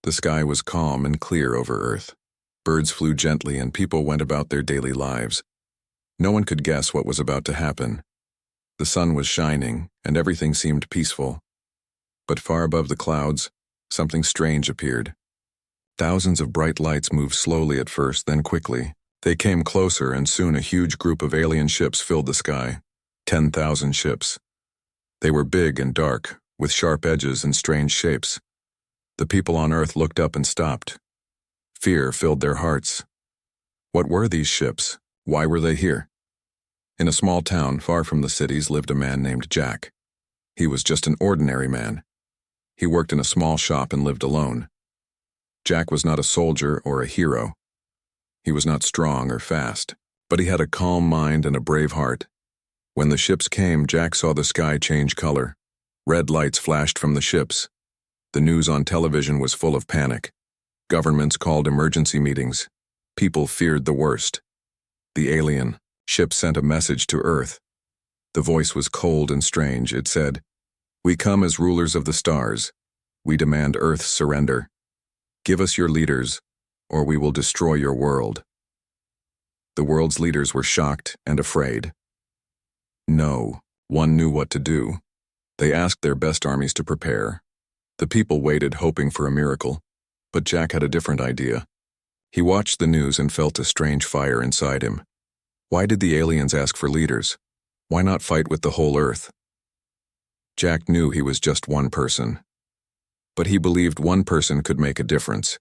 The sky was calm and clear over Earth. Birds flew gently and people went about their daily lives. No one could guess what was about to happen. The sun was shining and everything seemed peaceful. But far above the clouds, something strange appeared. Thousands of bright lights moved slowly at first, then quickly. They came closer and soon a huge group of alien ships filled the sky. 10,000 ships. They were big and dark, with sharp edges and strange shapes. The people on Earth looked up and stopped. Fear filled their hearts. What were these ships? Why were they here? In a small town far from the cities lived a man named Jack. He was just an ordinary man. He worked in a small shop and lived alone. Jack was not a soldier or a hero. He was not strong or fast, but he had a calm mind and a brave heart. When the ships came, Jack saw the sky change color. Red lights flashed from the ships. The news on television was full of panic. Governments called emergency meetings. People feared the worst. The alien ship sent a message to Earth. The voice was cold and strange. It said, "We come as rulers of the stars. We demand Earth's surrender. Give us your leaders, or we will destroy your world." The world's leaders were shocked and afraid. No one knew what to do. They asked their best armies to prepare. The people waited, hoping for a miracle, but Jack had a different idea. He watched the news and felt a strange fire inside him. Why did the aliens ask for leaders? Why not fight with the whole Earth? Jack knew he was just one person, but he believed one person could make a difference.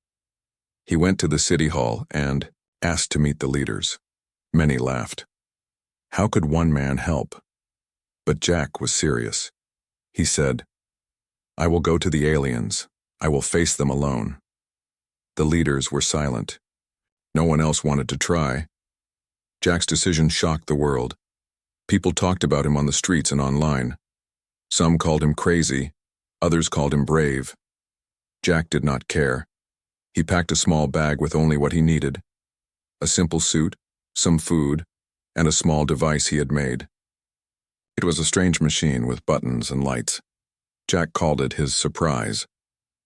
He went to the city hall and asked to meet the leaders. Many laughed. How could one man help? But Jack was serious. He said, "I will go to the aliens. I will face them alone." The leaders were silent. No one else wanted to try. Jack's decision shocked the world. People talked about him on the streets and online. Some called him crazy, others called him brave. Jack did not care. He packed a small bag with only what he needed: a simple suit, some food, and a small device he had made. It was a strange machine with buttons and lights. Jack called it his surprise.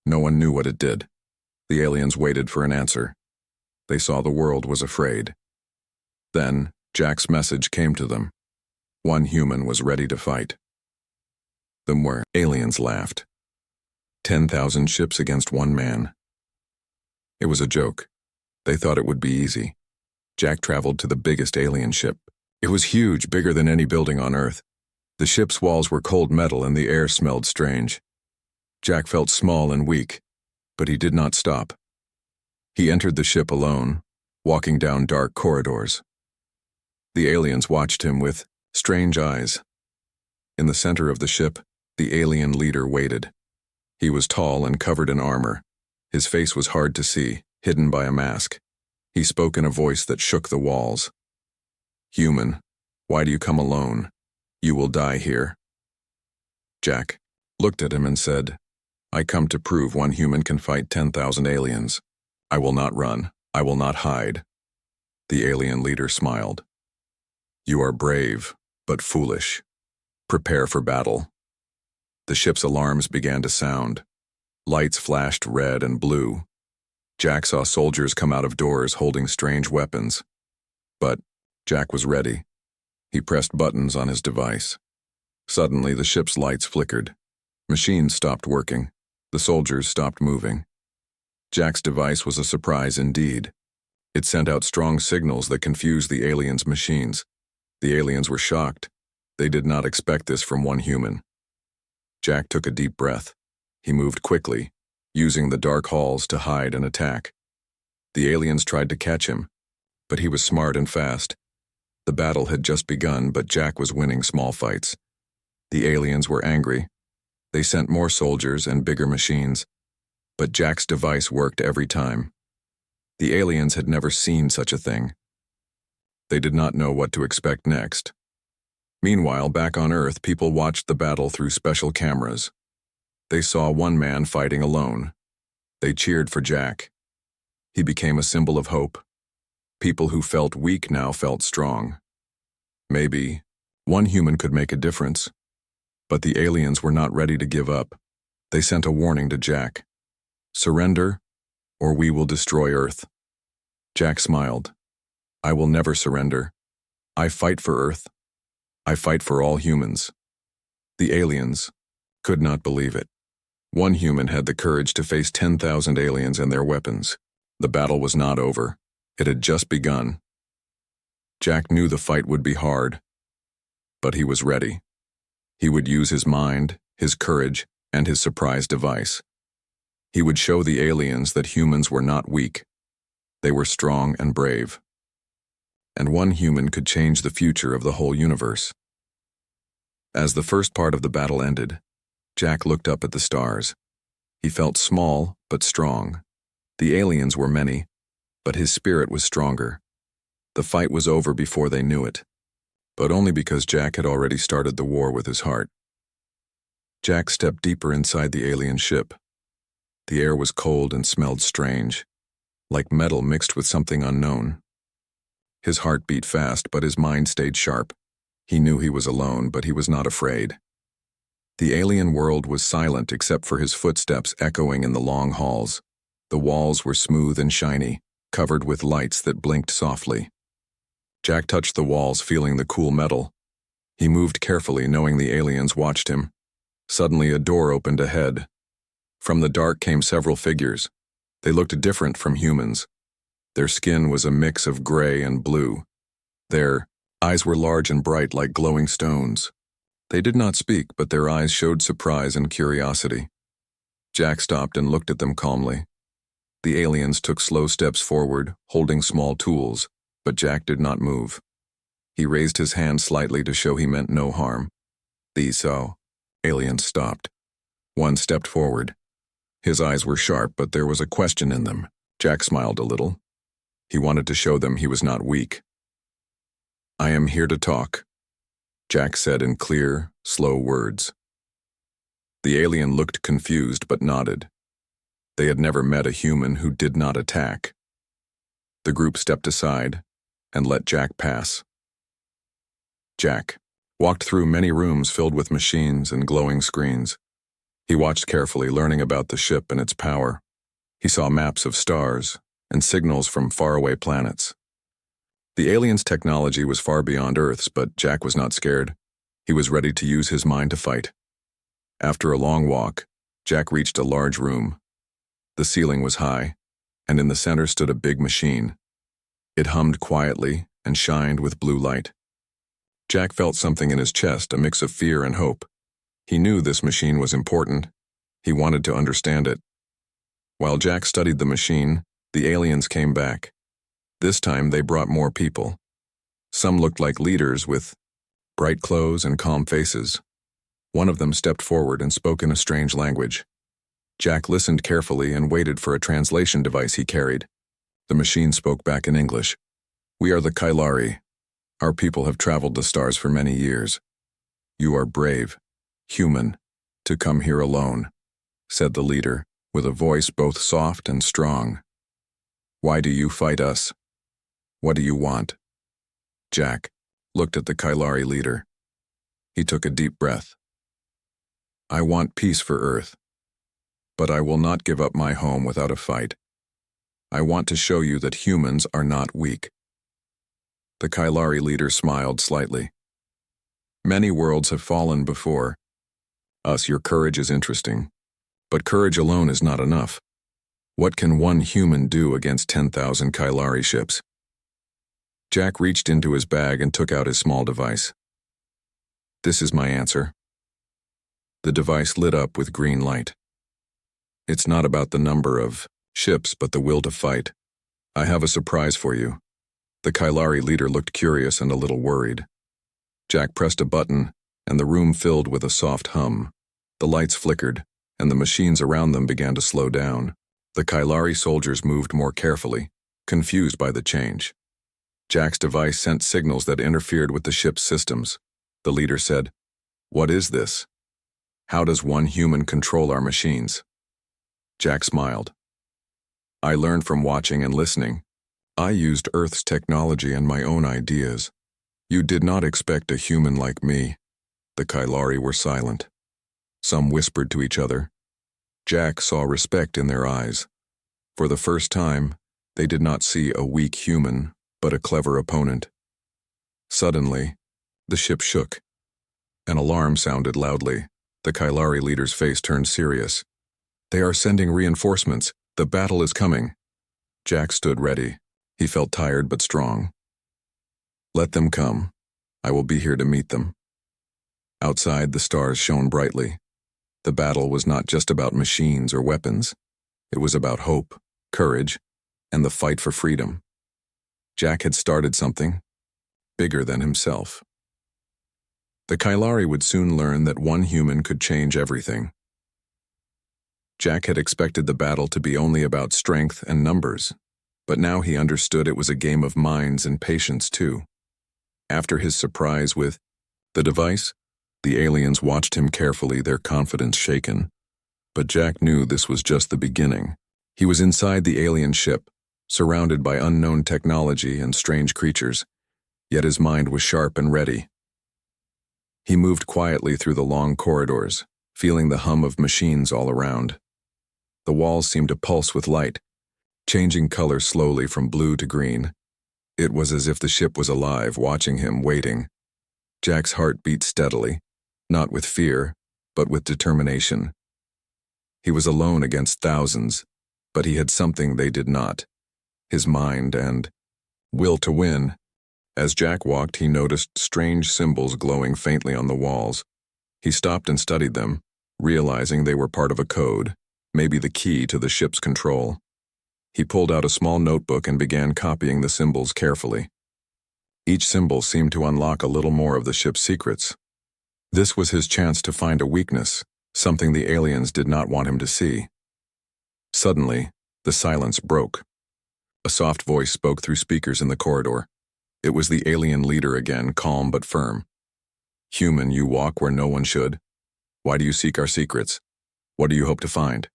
No one knew what it did. The aliens waited for an answer. They saw the world was afraid. Then, Jack's message came to them. One human was ready to fight. The more aliens laughed. 10,000 ships against one man. It was a joke. They thought it would be easy. Jack traveled to the biggest alien ship. It was huge, bigger than any building on Earth. The ship's walls were cold metal and the air smelled strange. Jack felt small and weak, but he did not stop. He entered the ship alone, walking down dark corridors. The aliens watched him with strange eyes. In the center of the ship, the alien leader waited. He was tall and covered in armor. His face was hard to see, hidden by a mask. He spoke in a voice that shook the walls. "Human, why do you come alone? You will die here." Jack looked at him and said, "I come to prove one human can fight 10,000 aliens. I will not run. I will not hide." The alien leader smiled. "You are brave, but foolish. Prepare for battle." The ship's alarms began to sound. Lights flashed red and blue. Jack saw soldiers come out of doors holding strange weapons. But Jack was ready. He pressed buttons on his device. Suddenly, the ship's lights flickered. Machines stopped working. The soldiers stopped moving. Jack's device was a surprise indeed. It sent out strong signals that confused the aliens' machines. The aliens were shocked. They did not expect this from one human. Jack took a deep breath. He moved quickly, using the dark halls to hide and attack. The aliens tried to catch him, but he was smart and fast. The battle had just begun, but Jack was winning small fights. The aliens were angry. They sent more soldiers and bigger machines, but Jack's device worked every time. The aliens had never seen such a thing. They did not know what to expect next. Meanwhile, back on Earth, people watched the battle through special cameras. They saw one man fighting alone. They cheered for Jack. He became a symbol of hope. People who felt weak now felt strong. Maybe one human could make a difference. But the aliens were not ready to give up. They sent a warning to Jack. "Surrender, or we will destroy Earth. Jack smiled. I will never surrender. I fight for Earth. I fight for all humans. The aliens could not believe it. One human had the courage to face 10,000 aliens and their weapons. The battle was not over. It had just begun. Jack knew the fight would be hard, but he was ready. He would use his mind, his courage, and his surprise device. He would show the aliens that humans were not weak. They were strong and brave. And one human could change the future of the whole universe. As the first part of the battle ended, Jack looked up at the stars. He felt small but strong. The aliens were many, but his spirit was stronger. The fight was over before they knew it, but only because Jack had already started the war with his heart. Jack stepped deeper inside the alien ship. The air was cold and smelled strange, like metal mixed with something unknown. His heart beat fast, but his mind stayed sharp. He knew he was alone, but he was not afraid. The alien world was silent except for his footsteps echoing in the long halls. The walls were smooth and shiny, covered with lights that blinked softly. Jack touched the walls, feeling the cool metal. He moved carefully, knowing the aliens watched him. Suddenly, a door opened ahead. From the dark came several figures. They looked different from humans. Their skin was a mix of gray and blue. Their eyes were large and bright like glowing stones. They did not speak, but their eyes showed surprise and curiosity. Jack stopped and looked at them calmly. The aliens took slow steps forward, holding small tools, but Jack did not move. He raised his hand slightly to show he meant no harm. These aliens stopped. One stepped forward. His eyes were sharp, but there was a question in them. Jack smiled a little. He wanted to show them he was not weak. I am here to talk, Jack said in clear, slow words. The alien looked confused but nodded. They had never met a human who did not attack. The group stepped aside and let Jack pass. Jack walked through many rooms filled with machines and glowing screens. He watched carefully, learning about the ship and its power. He saw maps of stars and signals from faraway planets. The aliens' technology was far beyond Earth's, but Jack was not scared. He was ready to use his mind to fight. After a long walk, Jack reached a large room. The ceiling was high, and in the center stood a big machine. It hummed quietly and shined with blue light. Jack felt something in his chest, a mix of fear and hope. He knew this machine was important. He wanted to understand it. While Jack studied the machine, the aliens came back. This time they brought more people. Some looked like leaders with bright clothes and calm faces. One of them stepped forward and spoke in a strange language. Jack listened carefully and waited for a translation device he carried. The machine spoke back in English. We are the Kailari. Our people have traveled the stars for many years. You are brave, human, to come here alone, said the leader, with a voice both soft and strong. Why do you fight us? What do you want? Jack looked at the Kailari leader. He took a deep breath. I want peace for Earth, but I will not give up my home without a fight. I want to show you that humans are not weak. The Kailari leader smiled slightly. Many worlds have fallen before us. Your courage is interesting, but courage alone is not enough. What can one human do against 10,000 Kailari ships? Jack reached into his bag and took out his small device. This is my answer. The device lit up with green light. It's not about the number of ships, but the will to fight. I have a surprise for you. The Kailari leader looked curious and a little worried. Jack pressed a button, and the room filled with a soft hum. The lights flickered, and the machines around them began to slow down. The Kailari soldiers moved more carefully, confused by the change. Jack's device sent signals that interfered with the ship's systems. The leader said, "What is this? How does one human control our machines?" Jack smiled. I learned from watching and listening. I used Earth's technology and my own ideas. You did not expect a human like me. The Kailari were silent. Some whispered to each other. Jack saw respect in their eyes. For the first time, they did not see a weak human, but a clever opponent. Suddenly, the ship shook. An alarm sounded loudly. The Kylari leader's face turned serious. "They are sending reinforcements. The battle is coming." Jack stood ready. He felt tired but strong. "Let them come. I will be here to meet them." Outside, the stars shone brightly. The battle was not just about machines or weapons. It was about hope, courage, and the fight for freedom. Jack had started something bigger than himself. The Kylari would soon learn that one human could change everything. Jack had expected the battle to be only about strength and numbers, but now he understood it was a game of minds and patience too. After his surprise with the device, the aliens watched him carefully, their confidence shaken. But Jack knew this was just the beginning. He was inside the alien ship, surrounded by unknown technology and strange creatures, yet his mind was sharp and ready. He moved quietly through the long corridors, feeling the hum of machines all around. The walls seemed to pulse with light, changing color slowly from blue to green. It was as if the ship was alive, watching him, waiting. Jack's heart beat steadily, not with fear, but with determination. He was alone against thousands, but he had something they did not: his mind and will to win. As Jack walked, he noticed strange symbols glowing faintly on the walls. He stopped and studied them, realizing they were part of a code, maybe the key to the ship's control. He pulled out a small notebook and began copying the symbols carefully. Each symbol seemed to unlock a little more of the ship's secrets. This was his chance to find a weakness, something the aliens did not want him to see. Suddenly, the silence broke. A soft voice spoke through speakers in the corridor. It was the alien leader again, calm but firm. "Human, you walk where no one should. Why do you seek our secrets? What do you hope to find?"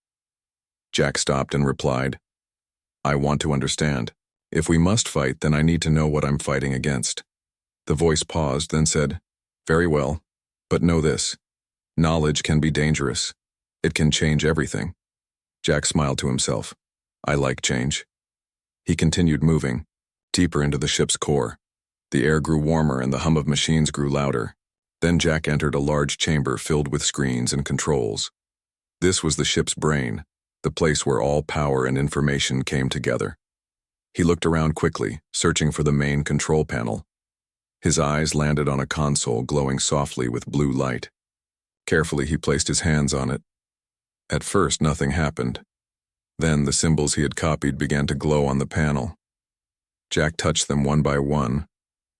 Jack stopped and replied, "I want to understand. If we must fight, then I need to know what I'm fighting against." The voice paused, then said, "Very well, but know this. Knowledge can be dangerous. It can change everything." Jack smiled to himself. "I like change." He continued moving, deeper into the ship's core. The air grew warmer and the hum of machines grew louder. Then Jack entered a large chamber filled with screens and controls. This was the ship's brain, the place where all power and information came together. He looked around quickly, searching for the main control panel. His eyes landed on a console glowing softly with blue light. Carefully, he placed his hands on it. At first, nothing happened. Then the symbols he had copied began to glow on the panel. Jack touched them one by one,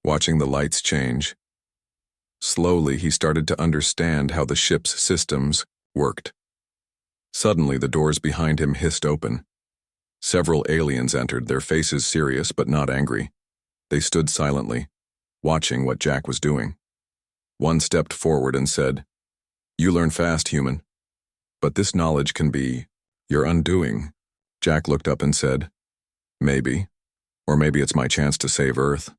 watching the lights change. Slowly, he started to understand how the ship's systems worked. Suddenly, the doors behind him hissed open. Several aliens entered, their faces serious but not angry. They stood silently, watching what Jack was doing. One stepped forward and said, "You learn fast, human. But this knowledge can be your undoing." Jack looked up and said, "Maybe. Or maybe it's my chance to save Earth."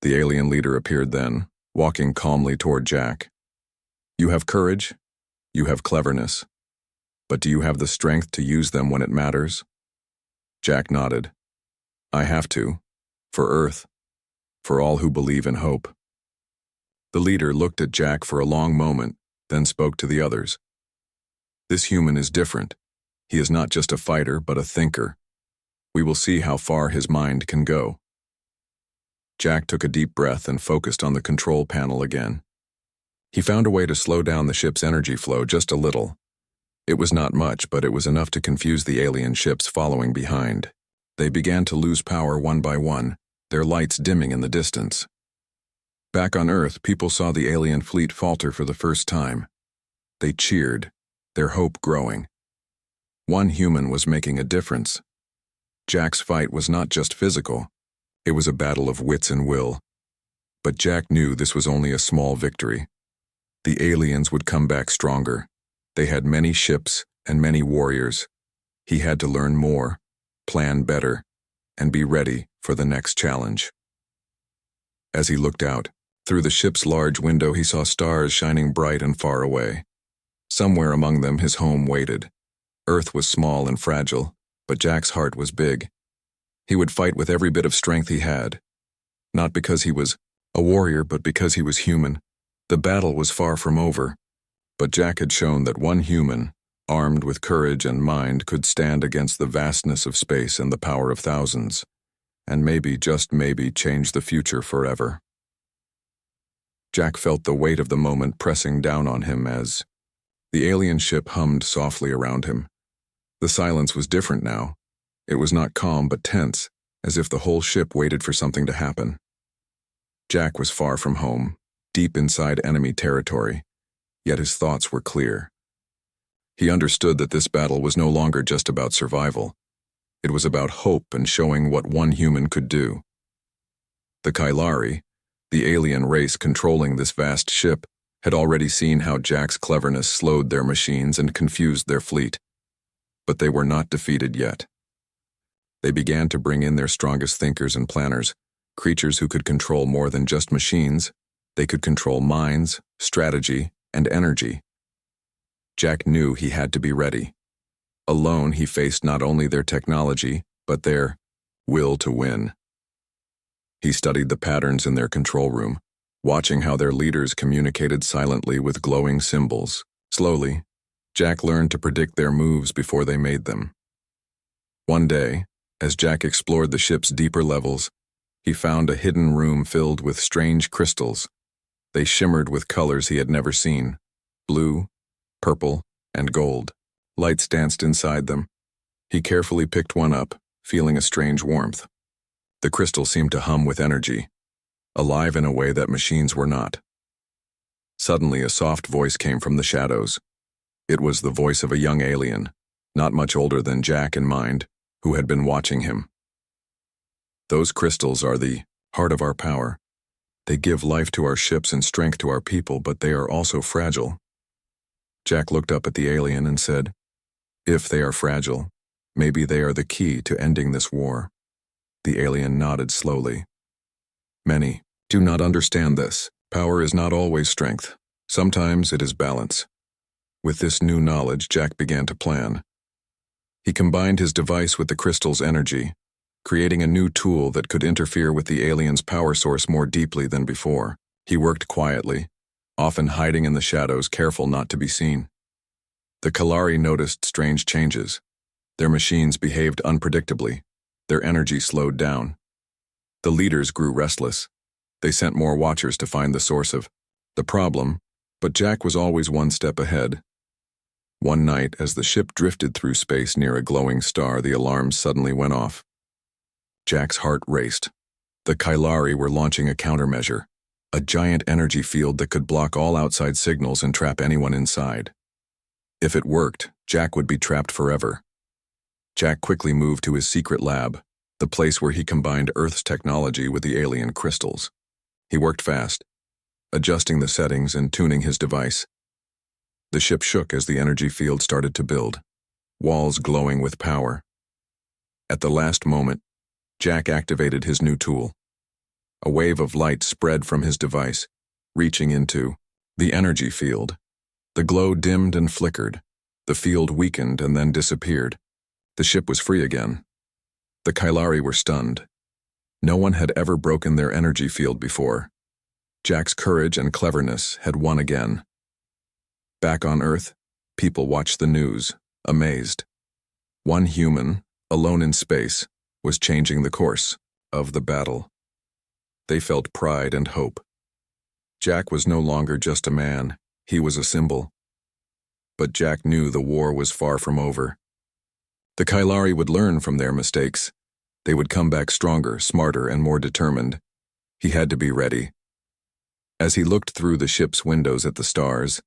The alien leader appeared then, walking calmly toward Jack. "You have courage. You have cleverness. But do you have the strength to use them when it matters?" Jack nodded. "I have to. For Earth. For all who believe in hope." The leader looked at Jack for a long moment, then spoke to the others. "This human is different. He is not just a fighter, but a thinker. We will see how far his mind can go." Jack took a deep breath and focused on the control panel again. He found a way to slow down the ship's energy flow just a little. It was not much, but it was enough to confuse the alien ships following behind. They began to lose power one by one, their lights dimming in the distance. Back on Earth, people saw the alien fleet falter for the first time. They cheered, their hope growing. One human was making a difference. Jack's fight was not just physical. It was a battle of wits and will. But Jack knew this was only a small victory. The aliens would come back stronger. They had many ships and many warriors. He had to learn more, plan better, and be ready for the next challenge. As he looked out, through the ship's large window, he saw stars shining bright and far away. Somewhere among them, his home waited. Earth was small and fragile, But Jack's heart was big. He would fight with every bit of strength he had. Not because he was a warrior, but because he was human. The battle was far from over, but Jack had shown that one human, armed with courage and mind, could stand against the vastness of space and the power of thousands, and maybe, just maybe, change the future forever. Jack felt the weight of the moment pressing down on him as the alien ship hummed softly around him. The silence was different now. It was not calm but tense, as if the whole ship waited for something to happen. Jack was far from home, deep inside enemy territory, yet his thoughts were clear. He understood that this battle was no longer just about survival. It was about hope and showing what one human could do. The Kailari, the alien race controlling this vast ship, had already seen how Jack's cleverness slowed their machines and confused their fleet. But they were not defeated yet. They began to bring in their strongest thinkers and planners, creatures who could control more than just machines. They could control minds, strategy, and energy. Jack knew he had to be ready. Alone, he faced not only their technology, but their will to win. He studied the patterns in their control room, watching how their leaders communicated silently with glowing symbols. Slowly, Jack learned to predict their moves before they made them. One day, as Jack explored the ship's deeper levels, he found a hidden room filled with strange crystals. They shimmered with colors he had never seen: blue, purple, and gold. Lights danced inside them. He carefully picked one up, feeling a strange warmth. The crystal seemed to hum with energy, alive in a way that machines were not. Suddenly, a soft voice came from the shadows. It was the voice of a young alien, not much older than Jack in mind, who had been watching him. "Those crystals are the heart of our power. They give life to our ships and strength to our people, but they are also fragile." Jack looked up at the alien and said, "If they are fragile, maybe they are the key to ending this war." The alien nodded slowly. "Many do not understand this. Power is not always strength. Sometimes it is balance." With this new knowledge, Jack began to plan. He combined his device with the crystal's energy, creating a new tool that could interfere with the alien's power source more deeply than before. He worked quietly, often hiding in the shadows, careful not to be seen. The Kalari noticed strange changes. Their machines behaved unpredictably. Their energy slowed down. The leaders grew restless. They sent more watchers to find the source of the problem, but Jack was always one step ahead. One night, as the ship drifted through space near a glowing star, the alarms suddenly went off. Jack's heart raced. The Kailari were launching a countermeasure, a giant energy field that could block all outside signals and trap anyone inside. If it worked, Jack would be trapped forever. Jack quickly moved to his secret lab, the place where he combined Earth's technology with the alien crystals. He worked fast, adjusting the settings and tuning his device. The ship shook as the energy field started to build, walls glowing with power. At the last moment, Jack activated his new tool. A wave of light spread from his device, reaching into the energy field. The glow dimmed and flickered. The field weakened and then disappeared. The ship was free again. The Kailari were stunned. No one had ever broken their energy field before. Jack's courage and cleverness had won again. Back on Earth, people watched the news, amazed. One human, alone in space, was changing the course of the battle. They felt pride and hope. Jack was no longer just a man, he was a symbol. But Jack knew the war was far from over. The Kailari would learn from their mistakes. They would come back stronger, smarter, and more determined. He had to be ready. As he looked through the ship's windows at the stars,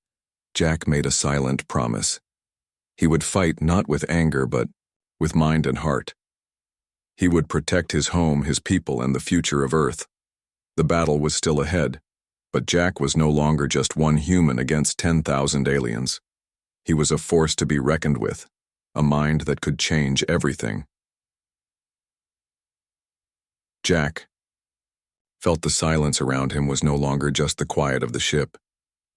Jack made a silent promise. He would fight not with anger, but with mind and heart. He would protect his home, his people, and the future of Earth. The battle was still ahead, but Jack was no longer just one human against 10,000 aliens. He was a force to be reckoned with, a mind that could change everything. Jack felt the silence around him was no longer just the quiet of the ship.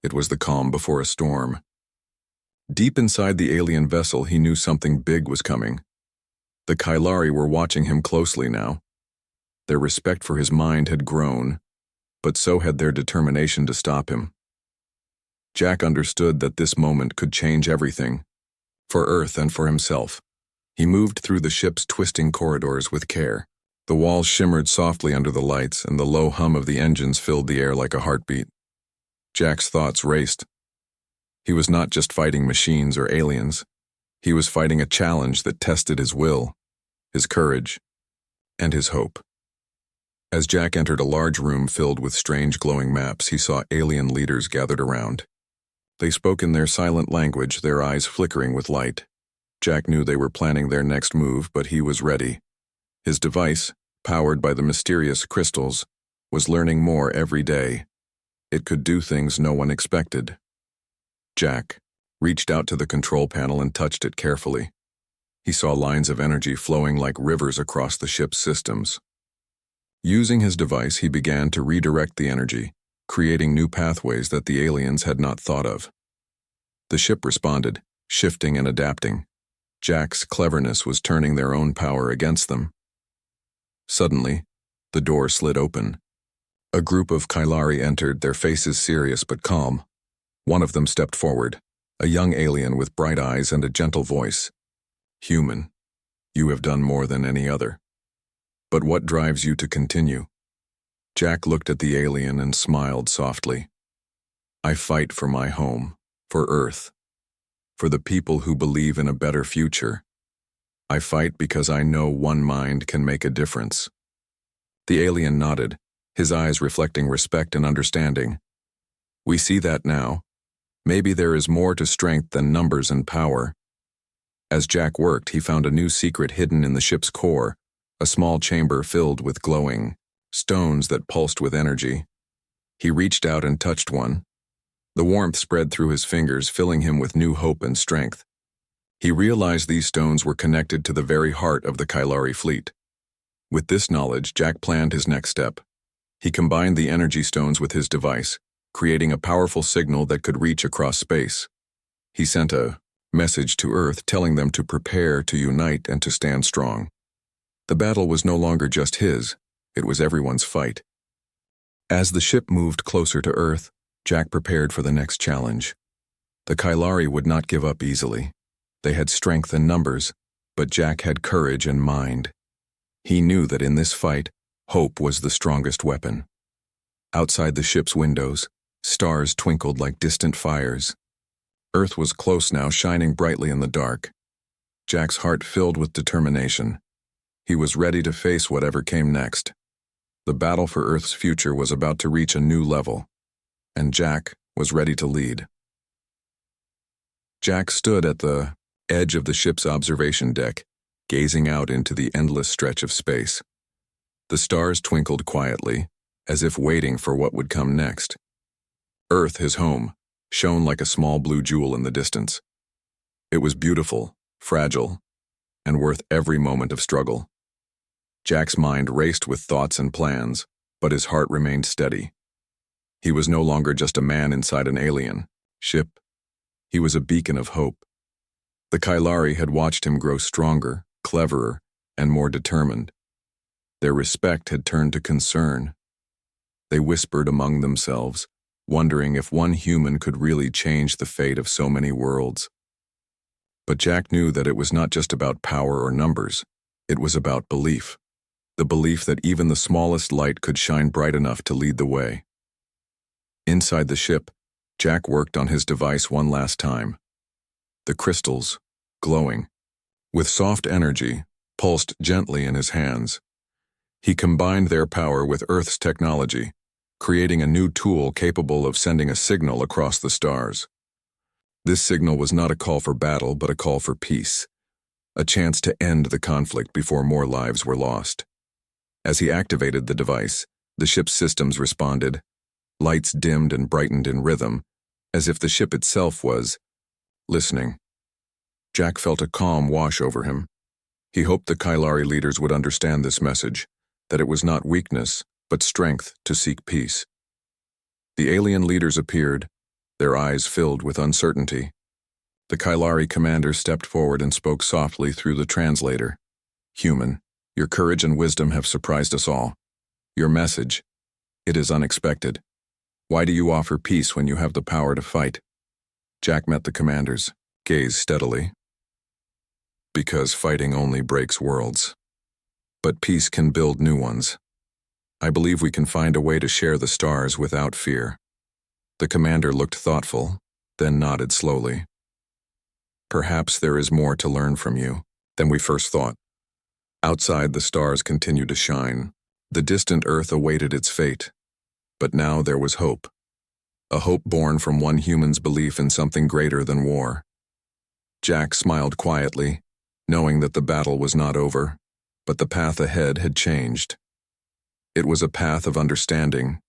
It was the calm before a storm. Deep inside the alien vessel, he knew something big was coming. The Kylari were watching him closely now. Their respect for his mind had grown, but so had their determination to stop him. Jack understood that this moment could change everything, for Earth and for himself. He moved through the ship's twisting corridors with care. The walls shimmered softly under the lights, and the low hum of the engines filled the air like a heartbeat. Jack's thoughts raced. He was not just fighting machines or aliens. He was fighting a challenge that tested his will, his courage, and his hope. As Jack entered a large room filled with strange glowing maps, he saw alien leaders gathered around. They spoke in their silent language, their eyes flickering with light. Jack knew they were planning their next move, but he was ready. His device, powered by the mysterious crystals, was learning more every day. It could do things no one expected. Jack reached out to the control panel and touched it carefully. He saw lines of energy flowing like rivers across the ship's systems. Using his device, he began to redirect the energy, creating new pathways that the aliens had not thought of. The ship responded, shifting and adapting. Jack's cleverness was turning their own power against them. Suddenly, the door slid open. A group of Kylari entered, their faces serious but calm. One of them stepped forward, a young alien with bright eyes and a gentle voice. "Human, you have done more than any other. But what drives you to continue?" Jack looked at the alien and smiled softly. "I fight for my home, for Earth, for the people who believe in a better future. I fight because I know one mind can make a difference." The alien nodded, his eyes reflecting respect and understanding. "We see that now. Maybe there is more to strength than numbers and power." As Jack worked, he found a new secret hidden in the ship's core, a small chamber filled with glowing stones that pulsed with energy. He reached out and touched one. The warmth spread through his fingers, filling him with new hope and strength. He realized these stones were connected to the very heart of the Kylari fleet. With this knowledge, Jack planned his next step. He combined the energy stones with his device, creating a powerful signal that could reach across space. He sent a message to Earth telling them to prepare, to unite, and to stand strong. The battle was no longer just his, it was everyone's fight. As the ship moved closer to Earth, Jack prepared for the next challenge. The Kylari would not give up easily. They had strength and numbers, but Jack had courage and mind. He knew that in this fight, hope was the strongest weapon. Outside the ship's windows, stars twinkled like distant fires. Earth was close now, shining brightly in the dark. Jack's heart filled with determination. He was ready to face whatever came next. The battle for Earth's future was about to reach a new level, and Jack was ready to lead. Jack stood at the edge of the ship's observation deck, gazing out into the endless stretch of space. The stars twinkled quietly, as if waiting for what would come next. Earth, his home, shone like a small blue jewel in the distance. It was beautiful, fragile, and worth every moment of struggle. Jack's mind raced with thoughts and plans, but his heart remained steady. He was no longer just a man inside an alien ship. He was a beacon of hope. The Kylari had watched him grow stronger, cleverer, and more determined. Their respect had turned to concern. They whispered among themselves, wondering if one human could really change the fate of so many worlds. But Jack knew that it was not just about power or numbers. It was about belief. The belief that even the smallest light could shine bright enough to lead the way. Inside the ship, Jack worked on his device one last time. The crystals, glowing, with soft energy, pulsed gently in his hands. He combined their power with Earth's technology, creating a new tool capable of sending a signal across the stars. This signal was not a call for battle, but a call for peace, a chance to end the conflict before more lives were lost. As he activated the device, the ship's systems responded. Lights dimmed and brightened in rhythm, as if the ship itself was listening. Jack felt a calm wash over him. He hoped the Kylari leaders would understand this message, that it was not weakness, but strength to seek peace. The alien leaders appeared, their eyes filled with uncertainty. The Kylari commander stepped forward and spoke softly through the translator. Human, your courage and wisdom have surprised us all. Your message, it is unexpected. Why do you offer peace when you have the power to fight? Jack met the commander's gaze steadily. Because fighting only breaks worlds. But peace can build new ones. I believe we can find a way to share the stars without fear. The commander looked thoughtful, then nodded slowly. Perhaps there is more to learn from you than we first thought. Outside, the stars continued to shine. The distant Earth awaited its fate. But now there was hope. A hope born from one human's belief in something greater than war. Jack smiled quietly, knowing that the battle was not over, but the path ahead had changed. It was a path of understanding,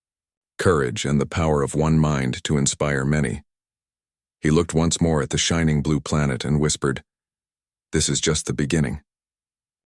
courage, and the power of one mind to inspire many. He looked once more at the shining blue planet and whispered, "This is just the beginning."